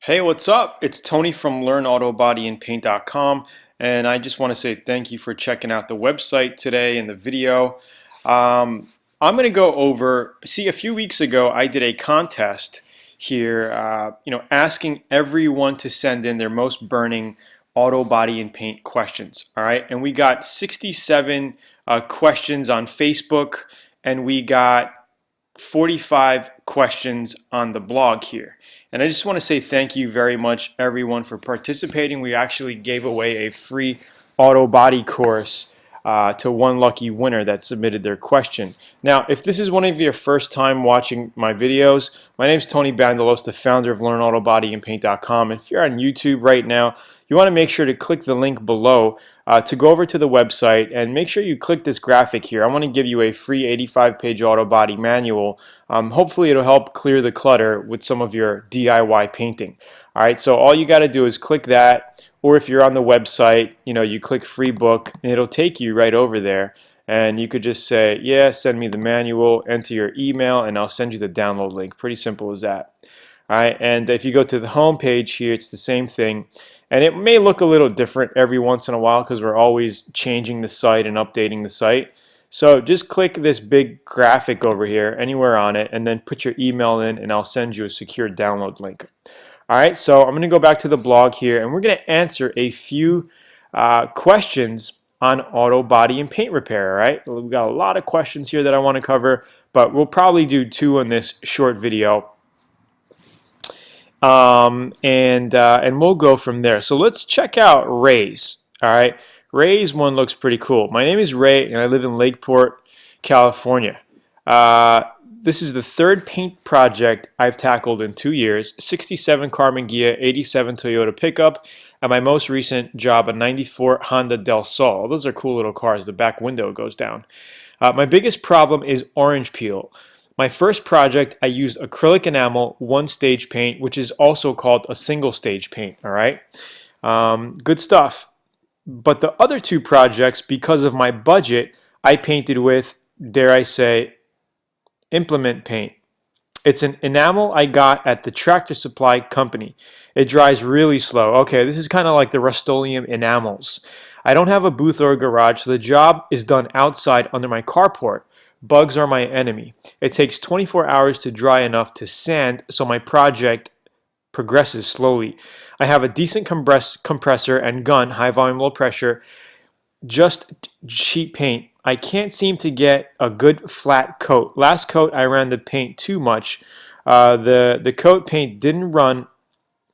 Hey, what's up? It's Tony from LearnAutoBodyandPaint.com, and I just want to say thank you for checking out the website today and the video. I'm going to go over, a few weeks ago I did a contest here, asking everyone to send in their most burning auto, body, and paint questions, all right? And we got 67 questions on Facebook, and we got 45 questions on the blog here. And I just want to say thank you very much everyone for participating. We actually gave away a free auto body course to one lucky winner that submitted their question. Now, if this is one of your first time watching my videos, my name is Tony Bandelos, the founder of LearnAutoBodyandPaint.com. If you're on YouTube right now, you want to make sure to click the link below to go over to the website, and make sure you click this graphic here. I want to give you a free 85-page auto body manual. Hopefully it'll help clear the clutter with some of your DIY painting. Alright, so all you got to do is click that, or if you're on the website, you click free book and it'll take you right over there, and you could just say, yeah, send me the manual, enter your email, and I'll send you the download link. Pretty simple as that. Alright, and if you go to the home page here, it's the same thing. And it may look a little different every once in a while because we're always changing the site and updating the site. So just click this big graphic over here, anywhere on it, and then put your email in, and I'll send you a secure download link. Alright, so I'm going to go back to the blog here, and we're going to answer a few questions on auto, body, and paint repair. Alright, we've got a lot of questions here that I want to cover, but we'll probably do 2 in this short video. And we'll go from there. So let's check out Ray's. All right, Ray's one looks pretty cool. My name is Ray, and I live in Lakeport, California. This is the 3rd paint project I've tackled in 2 years. 67 Carbon Ghia, 87 Toyota pickup, and my most recent job, a 94 Honda Del Sol. Those are cool little cars. The back window goes down. My biggest problem is orange peel. My first project, I used acrylic enamel 1-stage paint, which is also called a single-stage paint. All right, good stuff. But the other 2 projects, because of my budget, I painted with, dare I say, implement paint. It's an enamel I got at the Tractor Supply company. It dries really slow. Okay, this is kind of like the Rust-Oleum enamels. I don't have a booth or a garage, so the job is done outside under my carport. Bugs are my enemy. It takes 24 hours to dry enough to sand, so my project progresses slowly. I have a decent compressor and gun, high volume, low pressure, just cheap paint. I can't seem to get a good flat coat. Last coat I ran the paint too much. The coat paint didn't run,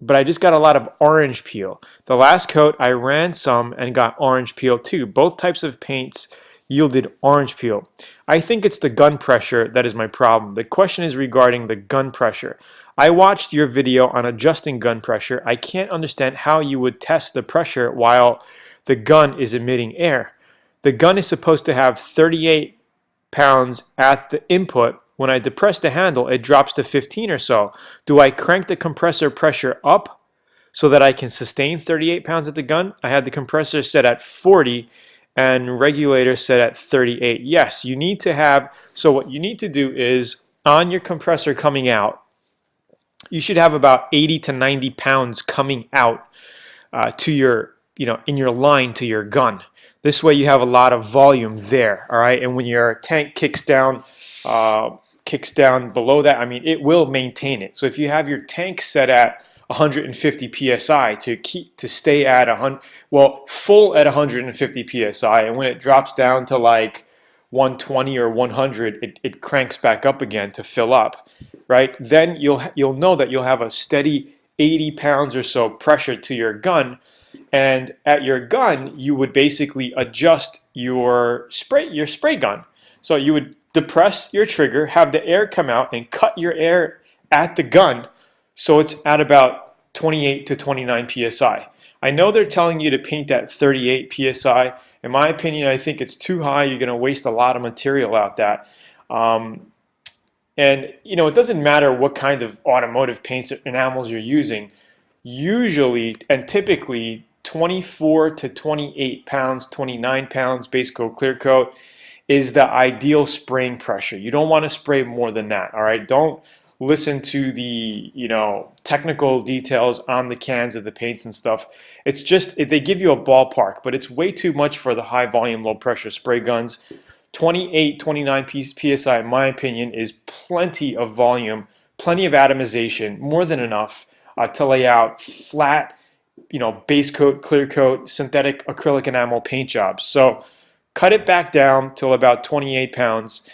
but I just got a lot of orange peel. The last coat I ran some and got orange peel too. Both types of paints yielded orange peel. I think it's the gun pressure that is my problem. The question is regarding the gun pressure. I watched your video on adjusting gun pressure. I can't understand how you would test the pressure while the gun is emitting air. The gun is supposed to have 38 pounds at the input. When I depress the handle, it drops to 15 or so. Do I crank the compressor pressure up so that I can sustain 38 pounds at the gun? I had the compressor set at 40 and regulator set at 38. Yes, you need to have, so what you need to do is, on your compressor coming out, you should have about 80 to 90 pounds coming out to your, in your line to your gun. This way you have a lot of volume there, all right? And when your tank kicks down below that, I mean, it will maintain it. So if you have your tank set at 150 psi to stay at full at 150 psi, and when it drops down to like 120 or 100, it cranks back up again to fill up, right? Then you'll know that you'll have a steady 80 pounds or so pressure to your gun, and at your gun you would basically adjust your spray gun. So you would depress your trigger, have the air come out, and cut your air at the gun so it's at about 28 to 29 psi. I know they're telling you to paint at 38 psi. In my opinion, I think it's too high. You're going to waste a lot of material out that. And it doesn't matter what kind of automotive paints or enamels you're using. Usually and typically 24 to 28 pounds, 29 pounds base coat, clear coat is the ideal spraying pressure. You don't want to spray more than that. All right, don't listen to the, technical details on the cans of the paints and stuff. It's just, they give you a ballpark, but it's way too much for the high volume, low pressure spray guns. 28, 29 PSI, in my opinion, is plenty of volume, plenty of atomization, more than enough to lay out flat, base coat, clear coat, synthetic acrylic enamel paint jobs. So cut it back down till about 28 pounds.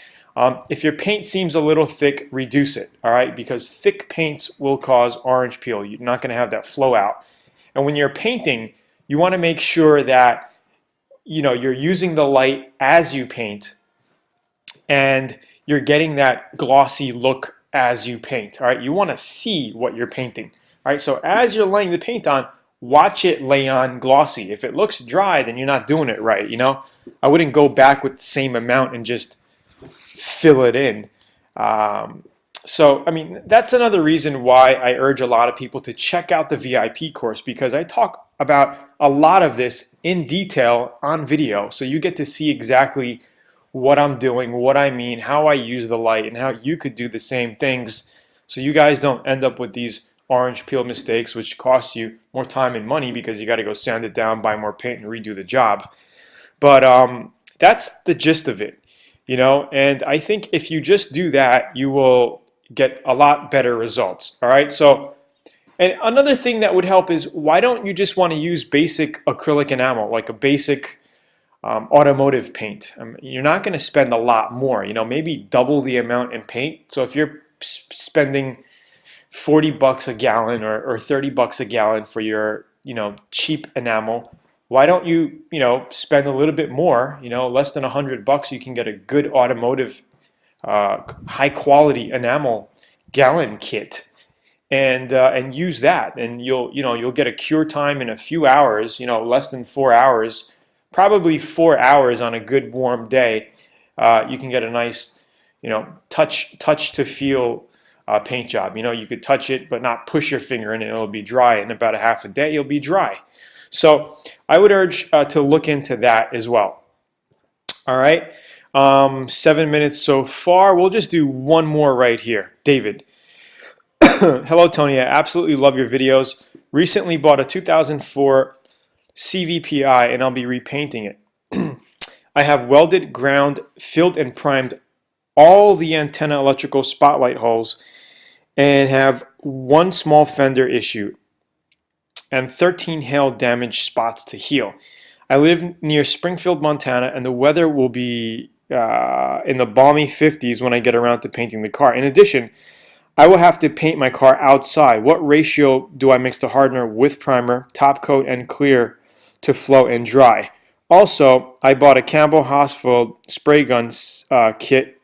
If your paint seems a little thick, reduce it, all right? Because thick paints will cause orange peel. You're not going to have that flow out. And when you're painting, you want to make sure that you're using the light as you paint, and you're getting that glossy look as you paint. All right, you want to see what you're painting. All right, so as you're laying the paint on, watch it lay on glossy. If it looks dry, then you're not doing it right. I wouldn't go back with the same amount and just fill it in. So, I mean, that's another reason why I urge a lot of people to check out the VIP course, because I talk about a lot of this in detail on video. So you get to see exactly what I'm doing, what I mean, how I use the light, and how you could do the same things so you guys don't end up with these orange peel mistakes, which cost you more time and money because you got to go sand it down, buy more paint, and redo the job. But that's the gist of it, and I think if you just do that, you will get a lot better results. All right, so, and another thing that would help is, why don't you just want to use basic acrylic enamel, like a basic automotive paint? You're not going to spend a lot more, maybe double the amount in paint. So if you're spending 40 bucks a gallon or 30 bucks a gallon for your, cheap enamel, why don't you, spend a little bit more, less than 100 bucks, you can get a good automotive, high quality enamel gallon kit, and use that, and you'll get a cure time in a few hours, less than 4 hours, probably 4 hours on a good warm day. You can get a nice, touch to feel paint job. You could touch it but not push your finger in it. It'll be dry in about a half a day. You'll be dry. So I would urge to look into that as well. All right, 7 minutes so far. We'll just do one more right here. David. Hello, Tony. I absolutely love your videos. Recently bought a 2004 CVPI and I'll be repainting it. I have welded, ground, filled, and primed all the antenna electrical spotlight holes and have one small fender issue and 13 hail damage spots to heal. I live near Springfield, Montana, and the weather will be in the balmy 50s when I get around to painting the car. In addition, I will have to paint my car outside. What ratio do I mix the hardener with primer, top coat, and clear to flow and dry? Also, I bought a Campbell Hausfeld spray gun kit,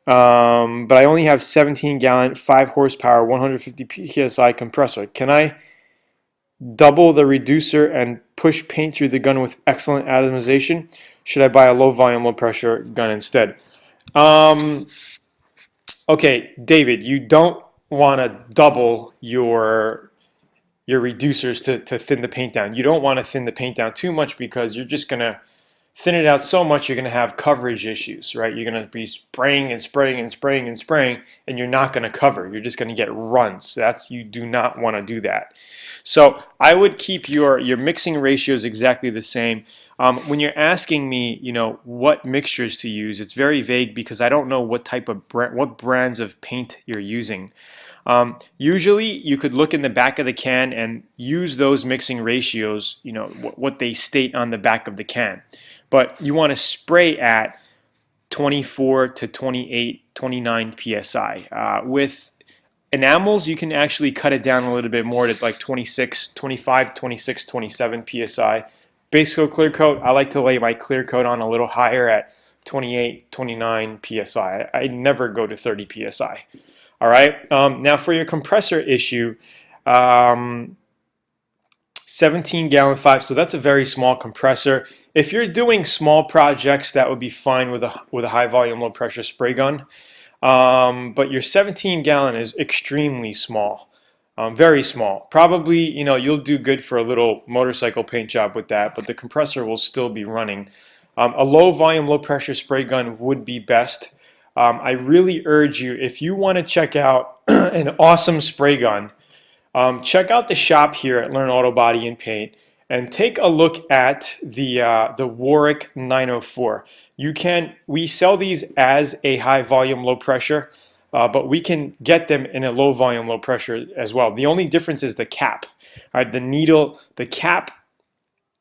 but I only have 17-gallon, 5 horsepower, 150 psi compressor. Can I double the reducer and push paint through the gun with excellent atomization? Should I buy a low volume, low pressure gun instead? Okay, David, you don't want to double your reducers to thin the paint down. You don't want to thin the paint down too much, because you're just going to thin it out so much you're going to have coverage issues, right? You're going to be spraying and spraying and spraying and spraying, and you're not going to cover. You're just going to get runs. You do not want to do that. So I would keep your mixing ratios exactly the same. When you're asking me, what mixtures to use, it's very vague because I don't know what type of what brands of paint you're using. Usually you could look in the back of the can and use those mixing ratios, what they state on the back of the can. But you want to spray at 24 to 28, 29 psi. With enamels, you can actually cut it down a little bit more to like 26, 25, 26, 27 psi. Base coat, clear coat, I like to lay my clear coat on a little higher at 28, 29 psi. I never go to 30 psi. All right. Now for your compressor issue, 17-gallon 5. So that's a very small compressor. If you're doing small projects, that would be fine with a high volume, low pressure spray gun. But your 17-gallon is extremely small, very small. Probably, you'll do good for a little motorcycle paint job with that, but the compressor will still be running. A low volume, low pressure spray gun would be best. I really urge you, if you want to check out an awesome spray gun, check out the shop here at Learn Auto Body and Paint and take a look at the Warwick 904. We sell these as a high volume, low pressure, but we can get them in a low volume, low pressure as well. The only difference is the cap. All right, the needle, the cap,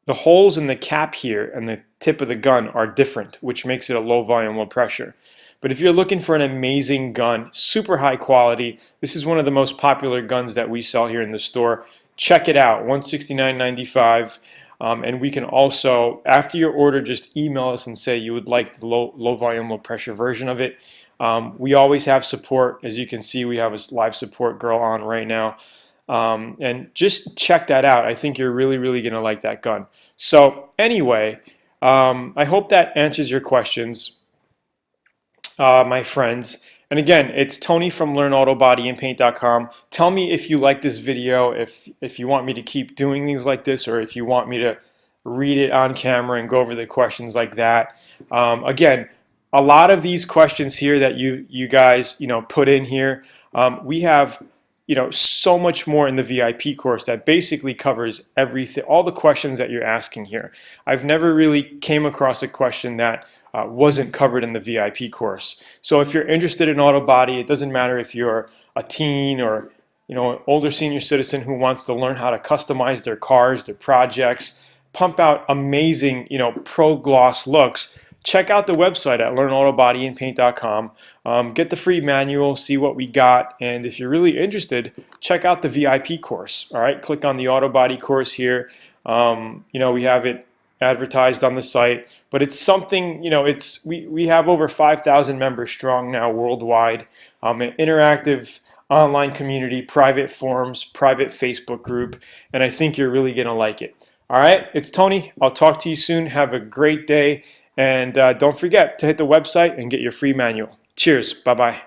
the holes in the cap here and the tip of the gun are different, which makes it a low volume, low pressure. But if you're looking for an amazing gun, super high quality, this is one of the most popular guns that we sell here in the store. Check it out, $169.95. And we can also, after your order, just email us and say you would like the low volume, low pressure version of it. We always have support. As you can see, we have a live support girl on right now. And just check that out. I think you're really, really going to like that gun. So anyway, I hope that answers your questions, my friends. And again, it's Tony from LearnAutoBodyAndPaint.com. Tell me if you like this video, if you want me to keep doing things like this, or if you want me to read it on camera and go over the questions like that. Again, a lot of these questions here that you guys put in here, we have so much more in the VIP course that basically covers everything, all the questions that you're asking here. I've never really came across a question that wasn't covered in the VIP course. So if you're interested in auto body, it doesn't matter if you're a teen or an older senior citizen who wants to learn how to customize their cars, their projects, pump out amazing pro gloss looks. Check out the website at learnautobodyandpaint.com. Get the free manual, see what we got, and if you're really interested, check out the VIP course. All right, click on the auto body course here. We have it advertised on the site, but it's something, we have over 5,000 members strong now worldwide. An interactive online community, private forums, private Facebook group, and I think you're really gonna like it. All right, it's Tony. I'll talk to you soon. Have a great day. And don't forget to hit the website and get your free manual. Cheers. Bye-bye.